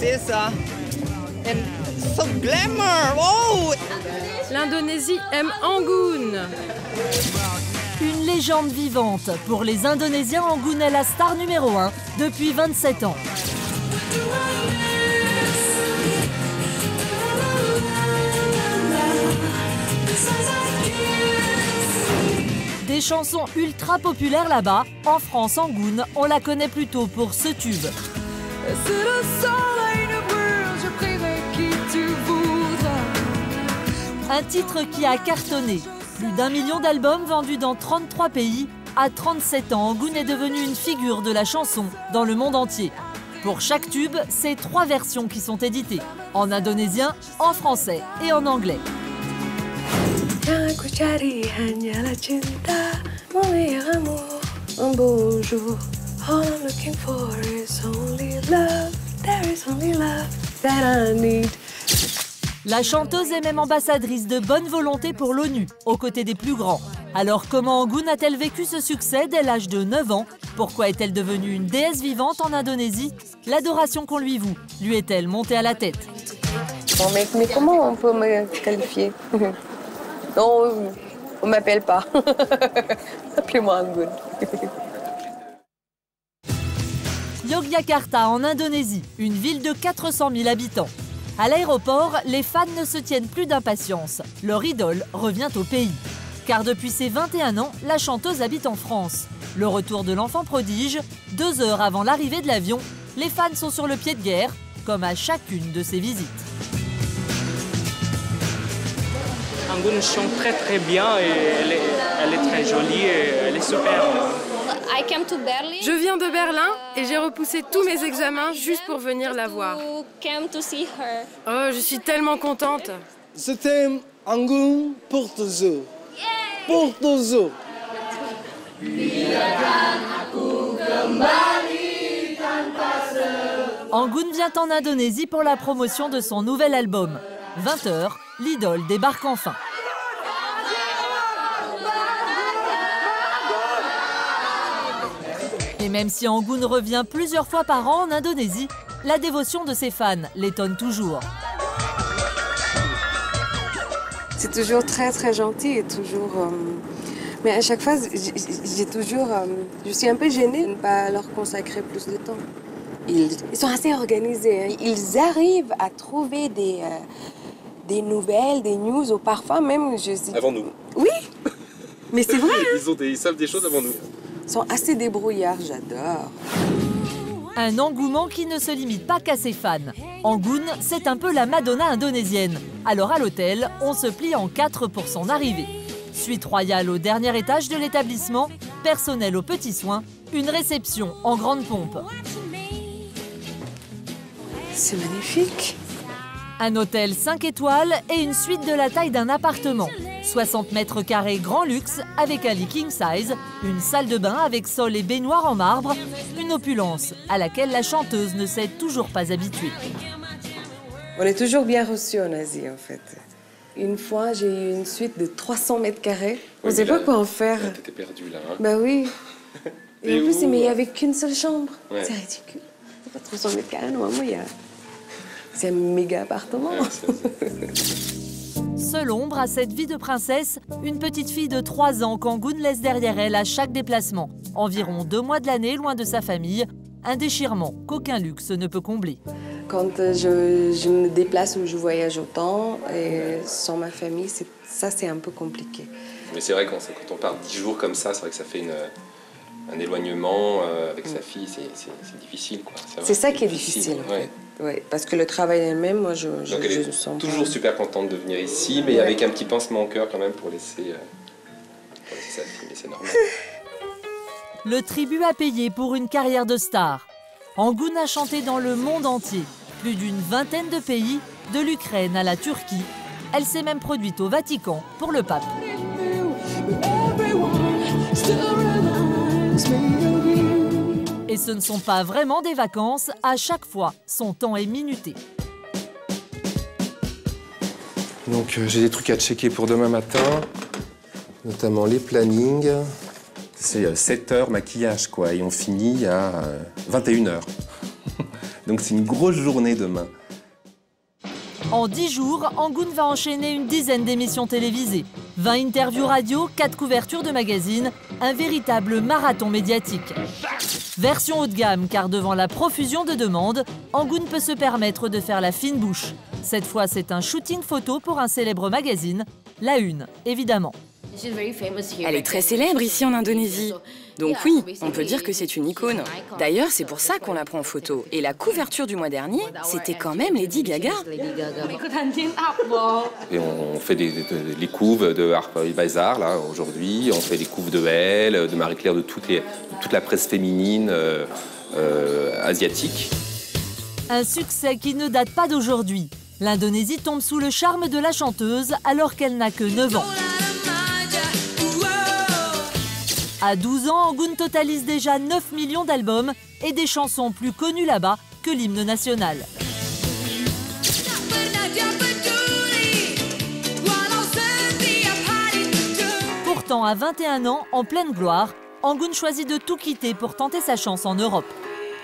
this and so glamour. Oh! L'Indonésie aime Anggun. Une légende vivante. Pour les Indonésiens, Anggun est la star numéro 1 depuis 27 ans. Des chansons ultra populaires là-bas. En France, Anggun, on la connaît plutôt pour ce tube. C'est le soleil ne brûle, je prierai qui tu voudras. Un titre qui a cartonné. Plus d'1 million d'albums vendus dans 33 pays. À 37 ans, Anggun est devenu une figure de la chanson dans le monde entier. Pour chaque tube, c'est 3 versions qui sont éditées. En indonésien, en français et en anglais. Yang aku cari hanyalah cinta, mulia kamu, membujuk. All I'm looking for is only love. There is only love that I need. La chanteuse est même ambassadrice de bonne volonté pour l'ONU, aux côtés des plus grands. Alors comment Anggun a-t-elle vécu ce succès dès l'âge de 9 ans? Pourquoi est-elle devenue une déesse vivante en Indonésie? L'adoration qu'on lui voue lui est-elle montée à la tête? Bon, mais comment on peut me qualifier? Non, on ne m'appelle pas. Appelez-moi Anggun. Yogyakarta en Indonésie, une ville de 400 000 habitants. À l'aéroport, les fans ne se tiennent plus d'impatience. Leur idole revient au pays. Car depuis ses 21 ans, la chanteuse habite en France. Le retour de l'enfant prodige, 2 heures avant l'arrivée de l'avion, les fans sont sur le pied de guerre, comme à chacune de ses visites. Anggun chante très bien et elle est très jolie et elle est super. Je viens de Berlin et j'ai repoussé tous mes examens juste pour venir la voir. Oh, je suis tellement contente. C'était Anggun pour toujours. Pour toujours. Anggun vient en Indonésie pour la promotion de son nouvel album. 20h, l'idole débarque enfin. Et même si Anggun revient plusieurs fois par an en Indonésie, la dévotion de ses fans l'étonne toujours. C'est toujours très très gentil et toujours. Mais à chaque fois, j'ai toujours. Je suis un peu gênée de ne pas leur consacrer plus de temps. Ils sont assez organisés. Hein. Ils arrivent à trouver des nouvelles, des news, ou parfois même. Avant nous. Oui, mais c'est vrai. Hein. Ils savent des choses avant nous. Ils sont assez débrouillards, j'adore. Un engouement qui ne se limite pas qu'à ses fans. Anggun, c'est un peu la Madonna indonésienne. Alors à l'hôtel, on se plie en 4 pour son arrivée. Suite royale au dernier étage de l'établissement, personnel aux petits soins, une réception en grande pompe. C'est magnifique. Un hôtel 5 étoiles et une suite de la taille d'un appartement. 60 mètres carrés grand luxe avec un lit king size, une salle de bain avec sol et baignoire en marbre, une opulence à laquelle la chanteuse ne s'est toujours pas habituée. On est toujours bien reçus en Asie en fait. Une fois, j'ai eu une suite de 300 mètres carrés. On ne sait pas quoi en faire. T'étais perdu là. Hein. Bah oui. Et en plus, mais il n'y avait qu'une seule chambre. Ouais. C'est ridicule. C'est pas 300 mètres carrés, normalement, il y a... C'est un méga appartement. Ouais, Seule ombre à cette vie de princesse, une petite fille de 3 ans qu'Anggun laisse derrière elle à chaque déplacement. Environ 2 mois de l'année, loin de sa famille. Un déchirement qu'aucun luxe ne peut combler. Quand je me déplace ou je voyage autant, et sans ma famille, ça c'est un peu compliqué. Mais c'est vrai quand on part 10 jours comme ça, c'est vrai que ça fait un éloignement avec sa fille, c'est difficile. C'est ça qui est difficile. En fait. Ouais, parce que le travail elle-même, moi je sens toujours pas. Super contente de venir ici, mais avec un petit pincement au cœur quand même pour laisser sa fille, mais c'est normal. Le tribut à payer pour une carrière de star. Anggun a chanté dans le monde entier, plus d'une vingtaine de pays, de l'Ukraine à la Turquie. Elle s'est même produite au Vatican pour le pape. Et ce ne sont pas vraiment des vacances, à chaque fois, son temps est minuté. Donc j'ai des trucs à checker pour demain matin, notamment les plannings. C'est 7 heures maquillage, quoi, et on finit à 21 heures. Donc c'est une grosse journée demain. En 10 jours, Angoune va enchaîner une dizaine d'émissions télévisées, 20 interviews radio, 4 couvertures de magazines, un véritable marathon médiatique. Version haut de gamme, car devant la profusion de demandes, Angoune peut se permettre de faire la fine bouche. Cette fois, c'est un shooting photo pour un célèbre magazine, La Une, évidemment. Elle est très célèbre ici en Indonésie. Donc oui, on peut dire que c'est une icône. D'ailleurs, c'est pour ça qu'on la prend en photo. Et la couverture du mois dernier, c'était quand même Lady Gaga. Et on fait les couves de Harper's Bazaar, là, aujourd'hui. On fait les couves de Elle, de Marie-Claire, de toute la presse féminine asiatique. Un succès qui ne date pas d'aujourd'hui. L'Indonésie tombe sous le charme de la chanteuse alors qu'elle n'a que 9 ans. À 12 ans, Angoune totalise déjà 9 millions d'albums et des chansons plus connues là-bas que l'hymne national. Pourtant, à 21 ans, en pleine gloire, Angoune choisit de tout quitter pour tenter sa chance en Europe.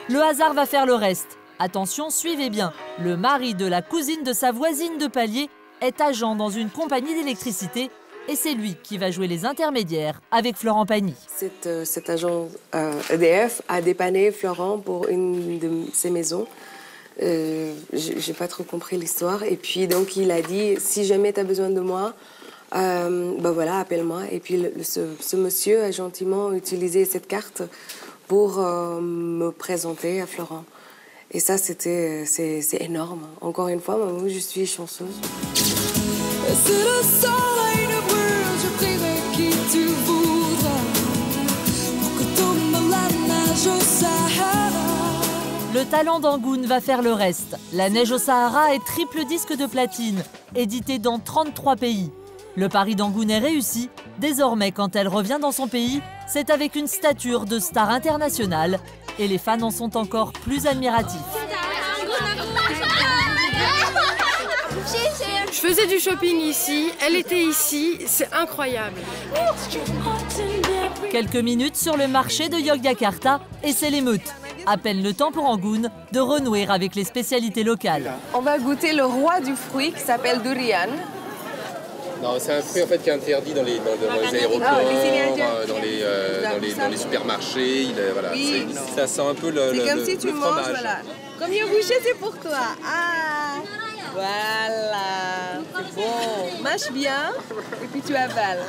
Le hasard va faire le reste. Attention, suivez bien, le mari de la cousine de sa voisine de palier est agent dans une compagnie d'électricité et c'est lui qui va jouer les intermédiaires avec Florent Pagny. Cet agent EDF a dépanné Florent pour une de ses maisons. J'ai pas trop compris l'histoire. Et puis donc il a dit, si jamais tu as besoin de moi, ben voilà, appelle-moi. Et puis ce monsieur a gentiment utilisé cette carte pour me présenter à Florent. Et ça, c'est énorme. Encore une fois, moi, je suis chanceuse. C'est le soleil de brûle, je prierai qui tu voudras pour que tombe la neige au Sahara. Le talent d'Angoune va faire le reste. La neige au Sahara est triple disque de platine, édité dans 33 pays. Le pari d'Angoune est réussi. Désormais, quand elle revient dans son pays, c'est avec une stature de star internationale. Et les fans en sont encore plus admiratifs. Je faisais du shopping ici, elle était ici, c'est incroyable. Quelques minutes sur le marché de Yogyakarta et c'est l'émeute. À peine le temps pour Angoune de renouer avec les spécialités locales. On va goûter le roi du fruit qui s'appelle durian. Non, c'est un fruit en fait qui est interdit dans les aéroports, dans les supermarchés. Voilà, oui. Ça sent un peu le fromage. C'est comme si tu manges, voilà. Premier bouchée, c'est pour toi. Ah, voilà. C'est bon. Mâche bien et puis tu avales.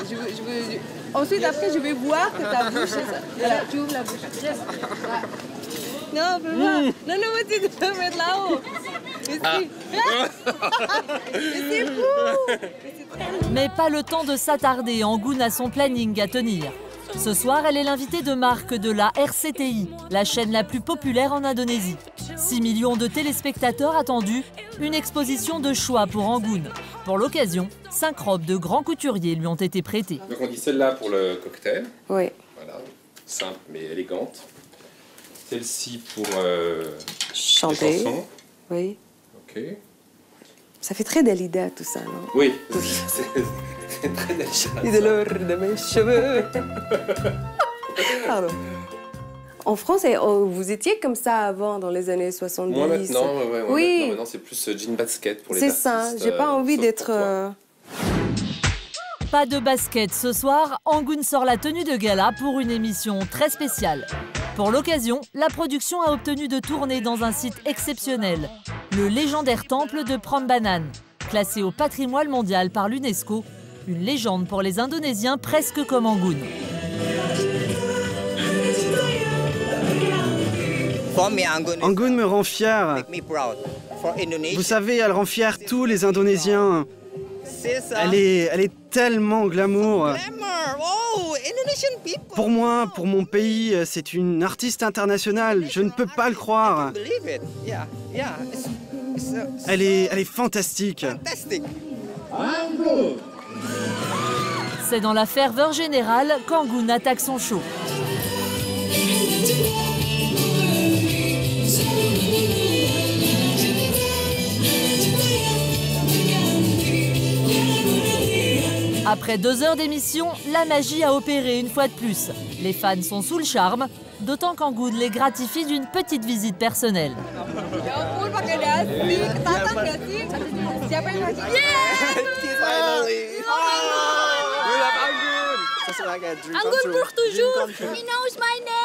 Ensuite, après, je vais voir que ta bouche... Voilà, tu ouvres la bouche. Yes. Non, fais voir. Non, mais tu dois mettre là-haut. C'est fou. Mais pas le temps de s'attarder, Angoune a son planning à tenir. Ce soir, elle est l'invitée de marque de la RCTI, la chaîne la plus populaire en Indonésie. 6 millions de téléspectateurs attendus, une exposition de choix pour Angoune. Pour l'occasion, 5 robes de grands couturiers lui ont été prêtées. Donc on dit celle-là pour le cocktail. Oui. Voilà, simple mais élégante. Celle-ci pour chanter. les chansons. Oui. Ok. Ça fait très Dalida tout ça, non? Oui, c'est très Dalida. Et de l'or de mes cheveux. Pardon. En France, vous étiez comme ça avant, dans les années 70? Moi maintenant, oui. Maintenant c'est plus jean basket pour les artistes. C'est ça, j'ai pas envie d'être... Pas de basket ce soir, Angoune sort la tenue de gala pour une émission très spéciale. Pour l'occasion, la production a obtenu de tourner dans un site exceptionnel, le légendaire temple de Prambanan, classé au patrimoine mondial par l'UNESCO, une légende pour les Indonésiens presque comme Angoune. Angoune me rend fier. Vous savez, elle rend fier tous les Indonésiens. Elle est tellement glamour. Pour moi, pour mon pays, c'est une artiste internationale. Je ne peux pas le croire. Elle est fantastique. C'est dans la ferveur générale qu'Angoune attaque son show. Après 2 heures d'émission, la magie a opéré une fois de plus. Les fans sont sous le charme, d'autant qu'Angoune les gratifie d'une petite visite personnelle. Anggun pour toujours. He knows my name.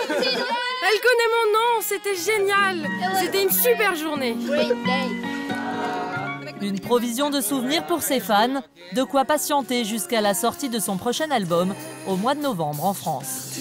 Elle connaît mon nom, c'était génial. C'était une super journée. Une provision de souvenirs pour ses fans, de quoi patienter jusqu'à la sortie de son prochain album au mois de novembre en France.